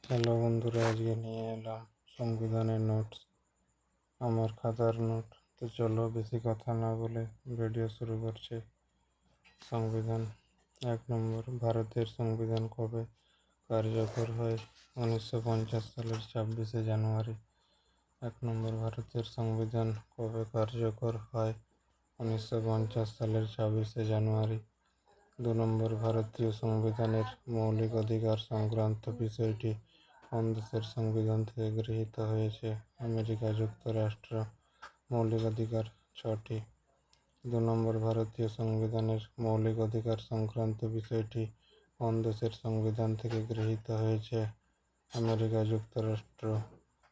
Hello বন্ধুরা, আজকে নিয়ে এলাম সংবিধানের নোটস, আমার খাতার নোট। তো চলো বেশি কথা না বলে ভিডিও শুরু করছি। সংবিধান 1 নম্বর, ভারতের সংবিধান কবে কার্যকর হয়? 1950 সালের 26শে জানুয়ারি। 1 নম্বর, ভারতের সংবিধান কবে কার্যকর হয়? 1950 সালের 26শে জানুয়ারি। 2 নম্বর, ভারতীয় সংবিধানের মৌলিক অধিকার সংক্রান্ত বিষয়টি কোন দেশের সংবিধান থেকে গৃহীত হয়েছে? আমেরিকা যুক্তরাষ্ট্র। মৌলিক অধিকার 6টি। 2 নম্বর, ভারতীয় সংবিধানের মৌলিক অধিকার সংক্রান্ত বিষয়টি কোন দেশের সংবিধান থেকে গৃহীত হয়েছে? আমেরিকা যুক্তরাষ্ট্র।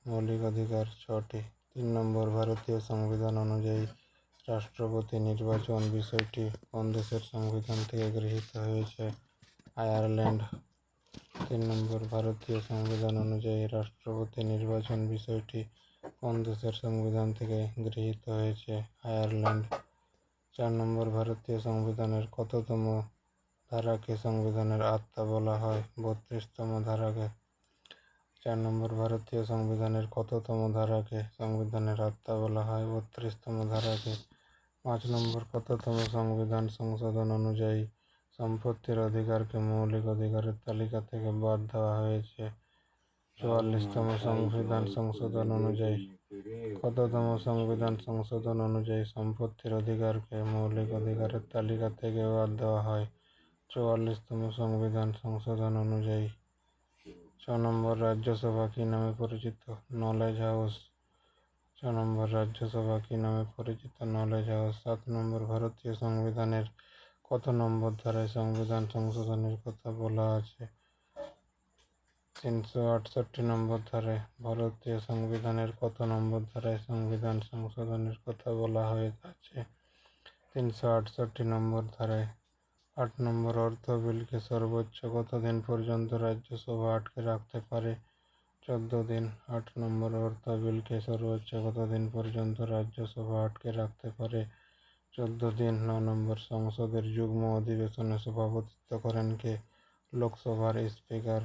মৌলিক অধিকার 6টি। 3 নম্বর, ভারতীয় সংবিধান অনুযায়ী রাষ্ট্রপতি নির্বাচন বিষয়টি কোন দেশের সংবিধান থেকে গৃহীত হয়েছে? আয়ারল্যান্ড। 3 নম্বর, ভারতীয় সংবিধান অনুযায়ী রাষ্ট্রপতি নির্বাচন বিষয়টি কোন দেশের সংবিধান থেকে গৃহীত হয়েছে? আয়ারল্যান্ড। 4 নম্বর, ভারতীয় সংবিধানের কততম ধারাকে সংবিধানের আত্মা বলা হয়? 32তম ধারাকে। 4 নম্বর, ভারতীয় সংবিধানের কততম ধারাকে সংবিধানের আত্মা বলা হয়? 32তম ধারাকে। 5 নম্বর, কততম সংবিধান সংশোধন অনুযায়ী সম্পত্তির অধিকারকে মৌলিক অধিকারের তালিকা থেকে বাদ দেওয়া হয়েছে? 44তম সংবিধান সংশোধন অনুযায়ী। কততম সংবিধান সংশোধন অনুযায়ী সম্পত্তির অধিকারকে মৌলিক অধিকারের তালিকা থেকে বাদ দেওয়া হয়? 44তম সংবিধান সংশোধন অনুযায়ী। 6 নম্বর, রাজ্যসভা কী নামে পরিচিত? Knowledge house. 6 নম্বর, রাজ্যসভা কী নামে পরিচিত? Knowledge house. 7 নম্বর, ভারতীয় সংবিধানের কত নম্বর ধারায় সংবিধান সংশোধনের কথা বলা আছে? 368 নম্বর ধারায়। ভারতীয় সংবিধানের কত নম্বর ধারায় সংবিধান সংশোধনের কথা বলা হয়ে আছে? 368 নম্বর ধারায়। 8 নম্বর, অর্থ বিলকে সর্বোচ্চ কতদিন পর্যন্ত রাজ্যসভা আটকে রাখতে পারে? 14 দিন। 8 নম্বর, অর্থ বিলকে সর্বোচ্চ কতদিন পর্যন্ত রাজ্যসভা আটকে রাখতে পারে? 14 দিন। 9 নম্বর, সংসদের যুগ্ম অধিবেশনে সভাপতিত্ব করেন কে? লোকসভার স্পিকার।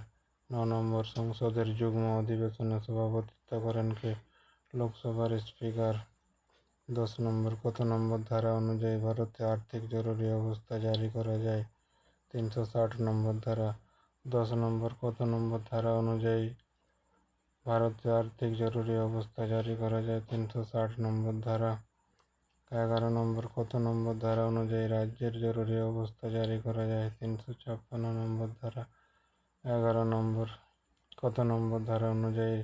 9 নম্বর, সংসদের যুগ্ম অধিবেশনে সভাপতিত্ব করেন কে? লোকসভার স্পিকার। 10 নম্বর, কত নম্বর ধারা অনুযায়ী ভারতে আর্থিক জরুরি অবস্থা জারি করা যায়? 360 নম্বর ধারা। 10 নম্বর, কত নম্বর ধারা অনুযায়ী ভারতে আর্থিক জরুরি অবস্থা জারি করা যায়? 360 নম্বর ধারা। 11 নম্বর, কত নম্বর ধারা অনুযায়ী রাজ্যের জরুরি অবস্থা জারি করা যায়? 356 নম্বর ধারা। 11 নম্বর, কত নম্বর ধারা অনুযায়ী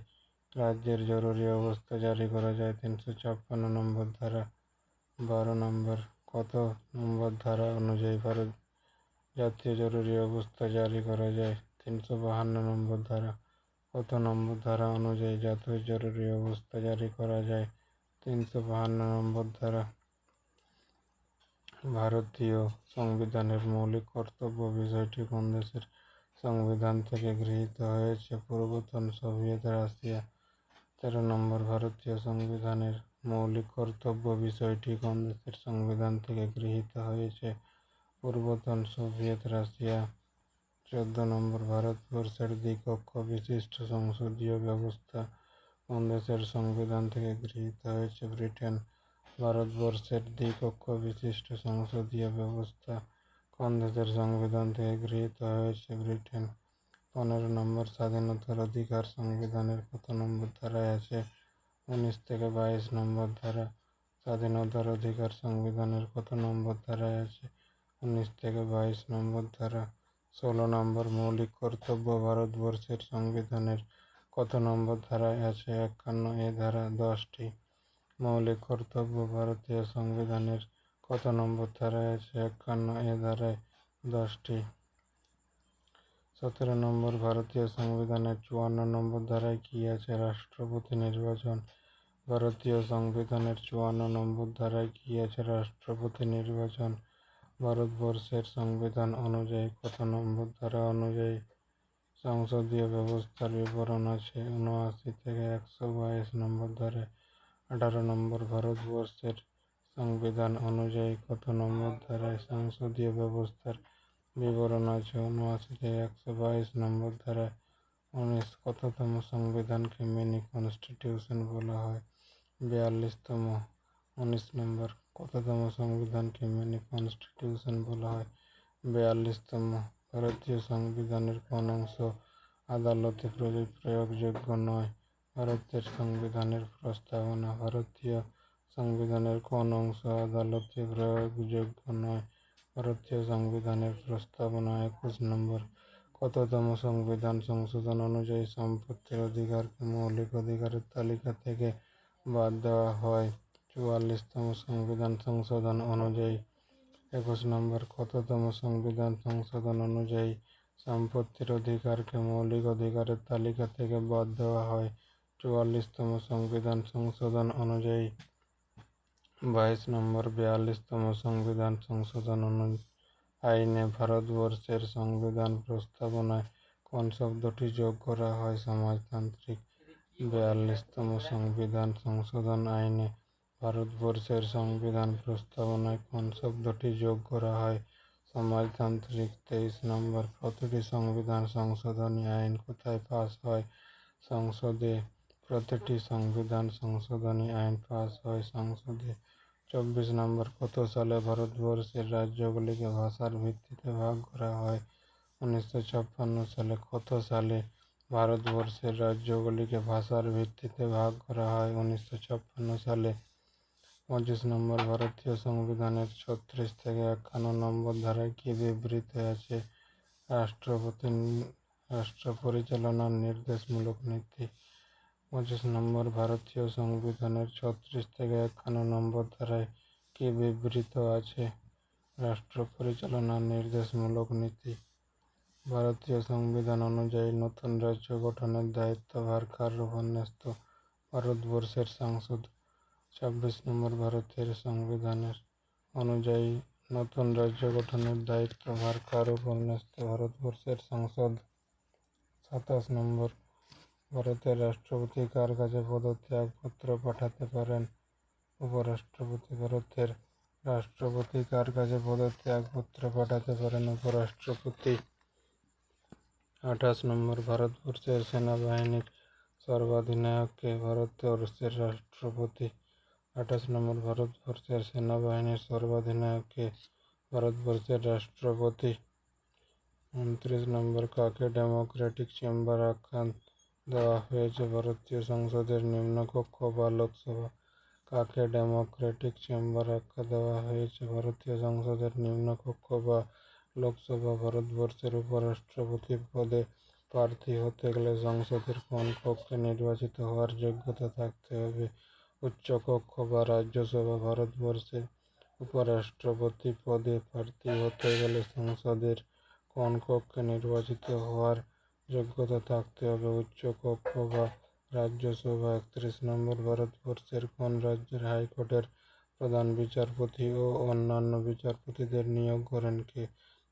রাজ্যের জরুরি অবস্থা জারি করা যায়? 356 নম্বর ধারা। 12 নম্বর, কত নম্বর ধারা অনুযায়ী ভারত জাতীয় জরুরি অবস্থা জারি করা যায়? 352 নম্বর ধারা। কত নম্বর ধারা অনুযায়ী জাতীয় জরুরি অবস্থা জারি করা যায়? 352 নম্বর ধারা। ভারতীয় সংবিধানের মৌলিক কর্তব্য বিষয়টি কোন দেশের সংবিধান থেকে গৃহীত হয়েছে? পূর্বতন সোভিয়েত রাশিয়া। 13 নম্বর, ভারতীয় সংবিধানের মৌলিক কর্তব্য বিষয়টি কোন দেশের সংবিধান থেকে গৃহীত হয়েছে? পূর্বতন সোভিয়েত রাশিয়া। 14 নম্বর, ভারতবর্ষের দ্বিকক্ষ বিশিষ্ট সংসদীয় ব্যবস্থা কোন দেশের সংবিধান থেকে গৃহীত হয়েছে? ব্রিটেন। ভারতবর্ষের দ্বিকক্ষ বিশিষ্ট সংসদীয় ব্যবস্থা কোন দেশের সংবিধান থেকে গৃহীত হয়েছে? ব্রিটেন। 15 নম্বর, স্বাধীনতার অধিকার সংবিধানের কত নম্বর ধারায় আছে? 19 থেকে 22 নম্বর ধারা। স্বাধীনতার অধিকার সংবিধানের কত নম্বর ধারায় আছে? 19 থেকে 22 নম্বর ধারা। 16 নম্বর, মৌলিক কর্তব্য ভারতবর্ষের সংবিধানের কত নম্বর ধারায় আছে? 51 ধারা। 10টি। মৌলিক কর্তব্য ভারতীয় সংবিধানের কত নম্বর ধারায় আছে? 51 ধারায়। 10টি। 17 নম্বর, ভারতীয় সংবিধানের 54 নম্বর ধারায় কি আছে? রাষ্ট্রপতি নির্বাচন। ভারতীয় সংবিধানের 54 নম্বর ধারায় কি আছে? রাষ্ট্রপতি নির্বাচন। ভারতবর্ষের সংবিধান অনুযায়ী কত নম্বর ধারা অনুযায়ী সংসদীয় ব্যবস্থার বিবরণ আছে? 79 থেকে 122 নম্বর ধারায়। 18 নম্বর, ভারতবর্ষের সংবিধান অনুযায়ী কত নম্বর ধারায় সংসদীয় ব্যবস্থার বিবরণ আছে? 79 থেকে 122 নম্বর ধারায়। 19 কততম সংবিধানকে মিনি কনস্টিটিউশন বলা হয়? 42তম। 19 নম্বর কততম সংবিধানকে মিনি কনস্টিটিউশন বলা হয়? 42তম। ভারতীয় সংবিধানের কোন অংশ আদালতে প্রয়োগযোগ্য নয়? ভারতের সংবিধানের প্রস্তাবনা। ভারতীয় সংবিধানের কোন অংশ আদালতে প্রয়োগযোগ্য নয়? ভারতীয় সংবিধানের প্রস্তাবনা। 21 নম্বর কততম সংবিধান সংশোধন অনুযায়ী সম্পত্তির অধিকারকে মৌলিক অধিকারের তালিকা থেকে বাদ দেওয়া হয়? 44তম সংবিধান সংশোধন অনুযায়ী। 21 নম্বর কততম সংবিধান সংশোধন অনুযায়ী সম্পত্তির অধিকারকে মৌলিক অধিকারের তালিকা থেকে বাদ দেওয়া হয়? 44তম সংবিধান সংশোধন অনুযায়ী। 22 নম্বর 42তম সংবিধান সংশোধন আইনে ভারতবর্ষের সংবিধান প্রস্তাবনায় কোন শব্দটি যোগ করা হয়? সমাজতান্ত্রিক। 42তম সংবিধান সংশোধন আইনে ভারতবর্ষের সংবিধান প্রস্তাবনায় কোন শব্দটি যোগ করা হয়? সমাজতান্ত্রিক। 23 নম্বর প্রতিটি সংবিধান সংশোধনী আইন কোথায় পাস হয়? সংসদে। প্রতিটি সংবিধান সংশোধনী আইন পাস হয় সংসদে। 24 নম্বর কত সালে ভারতবর্ষের রাজ্যগুলিকে ভাষার ভিত্তিতে ভাগ করা হয়? 1956 সালে। কত সালে ভারতবর্ষের রাজ্যগুলিকে ভাষার ভিত্তিতে ভাগ করা হয়? 1956 সালে। 25 নম্বর ভারতীয় সংবিধানের 36 থেকে 51 নম্বর ধারায় কি বিবৃত আছে? রাষ্ট্র পরিচালনার নির্দেশমূলক নীতি। 25 নম্বর ভারতীয় সংবিধানের 36 থেকে 51 নম্বর ধারায় কি বিবৃত আছে? রাষ্ট্র পরিচালনার নির্দেশমূলক নীতি। ভারতীয় সংবিধান অনুযায়ী নতুন রাজ্য গঠনের দায়িত্বভার কার উপর ন্যস্ত? ভারতবর্ষের সংসদ। 26 নম্বর ভারতের সংবিধানের অনুযায়ী নতুন রাজ্য গঠনের দায়িত্বভার কার উপর ন্যস্ত? ভারতবর্ষের সংসদ। 27 নম্বর ভারতের রাষ্ট্রপতি কার কাছে পদত্যাগপত্র পাঠাতে পারেন? উপরাষ্ট্রপতি। ভারতের রাষ্ট্রপতি কার কাছে পদত্যাগপত্র পাঠাতে পারেন? উপরাষ্ট্রপতি। 28 নম্বর ভারতবর্ষের সেনাবাহিনীর সর্বাধিনায়ক কে? ভারতবর্ষের রাষ্ট্রপতি। 28 নম্বর ভারতবর্ষের সেনাবাহিনীর সর্বাধিনায়ক কে? ভারতবর্ষের রাষ্ট্রপতি। 29 নম্বর কাকে ডেমোক্রেটিক চেম্বার আখ্যা দেওয়া হয়েছে? ভারতীয় সংসদের নিম্নকক্ষ বা লোকসভা। কাকে ডেমোক্রেটিক চেম্বার আখ্যা দেওয়া হয়েছে? ভারতীয় সংসদের নিম্নকক্ষ বা লোকসভা। ভারতবর্ষের উপরাষ্ট্রপতি পদে প্রার্থী হতে গেলে সংসদের কোন কক্ষে নির্বাচিত হওয়ার যোগ্যতা থাকতে হবে? উচ্চকক্ষ বা রাজ্যসভা। ভারতবর্ষে উপরাষ্ট্রপতি পদে প্রার্থী হতে গেলে সংসদের কোন কক্ষে নির্বাচিত হওয়ার যোগ্যতা থাকতে হবে? উচ্চকক্ষ বা রাজ্যসভা। 31 নম্বর ভারতবর্ষের কোন রাজ্যের হাইকোর্টের প্রধান বিচারপতি ও অন্যান্য বিচারপতিদের নিয়োগ করেন কে?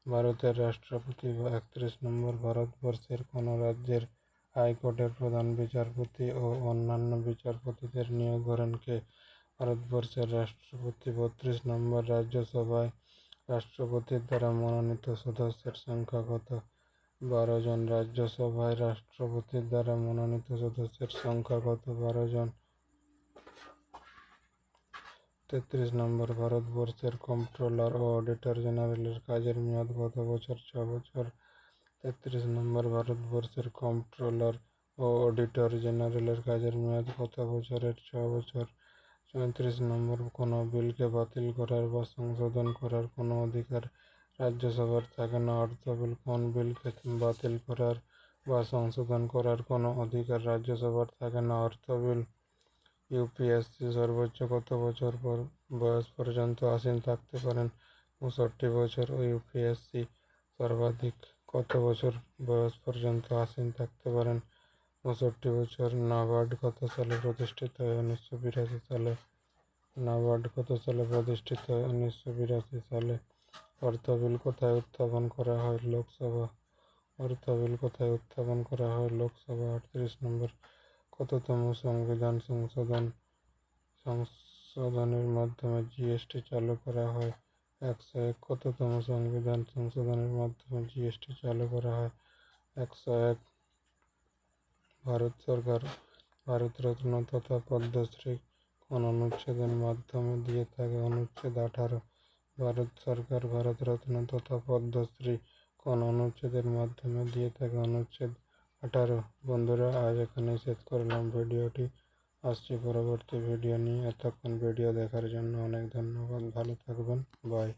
ভারতের রাষ্ট্রপতি। 31 নম্বর ভারতবর্ষের কোন রাজ্যের হাইকোর্টের প্রধান বিচারপতি ও অন্যান্য বিচারপতিদের নিয়োগ করেন কে? ভারতবর্ষের রাষ্ট্রপতি। 32 নম্বর রাজ্যসভায় রাষ্ট্রপতির দ্বারা মনোনীত সদস্যের সংখ্যা কত? 12 জন। রাজ্যসভায় রাষ্ট্রপতির দ্বারা মনোনীত সদস্যের সংখ্যা কত? 12 জন। 33 নম্বর ভারতবর্ষের কম্ট্রোলার ও অডিটর জেনারেলের কাজের মেয়াদ কত বছর? 6 বছর। 33 নম্বর ভারতবর্ষের কম্ট্রোলার ও অডিটর জেনারেলের কাজের মেয়াদ কত বছরের? 6 বছর। 34 নম্বর কোনো বিলকে বাতিল করার বা সংশোধন করার কোনো অধিকার রাজ্যসভার থাকে না। অর্থ বিল। কোন বিলকে বাতিল করার বা সংশোধন করার কোনো অধিকার রাজ্যসভার থাকে না? অর্থ বিল। ইউপিএসসি সর্বোচ্চ কত বছর বয়স পর্যন্ত আসীন থাকতে পারেন? 65 বছর। ও ইউপিএসসি সর্বাধিক কত বছর বয়স পর্যন্ত আসীন থাকতে পারেন? 65 বছর। নাবার্ড কত সালে প্রতিষ্ঠিত হয়? 1982 সালে। নাবার্ড কত সালে প্রতিষ্ঠিত হয়? 1982 সালে। অর্থ বিল কোথায় উত্থাপন করা হয়? লোকসভা। অর্থ বিল কোথায় উত্থাপন করা হয়? লোকসভা। 38 নম্বর কততম সংবিধান সংশোধনের মাধ্যমে জিএসটি চালু করা হয়? 101 কততম সংবিধান সংশোধনের মাধ্যমে জিএসটি চালু করা হয়? 101। ভারত সরকার ভারতরত্ন তথা পদ্মশ্রী কোন অনুচ্ছেদের মাধ্যমে দিয়ে থাকে? অনুচ্ছেদ 18। ভারত সরকার ভারতরত্ন তথা পদ্মশ্রী কোন অনুচ্ছেদের মাধ্যমে দিয়ে থাকে? অনুচ্ছেদ 18। বন্ধুরা, আজ এখানেই শেষ করলাম ভিডিওটি। আসছি পরবর্তী ভিডিও নিয়ে। এতক্ষণ ভিডিও দেখার জন্য অনেক ধন্যবাদ। ভালো থাকবেন। বাই।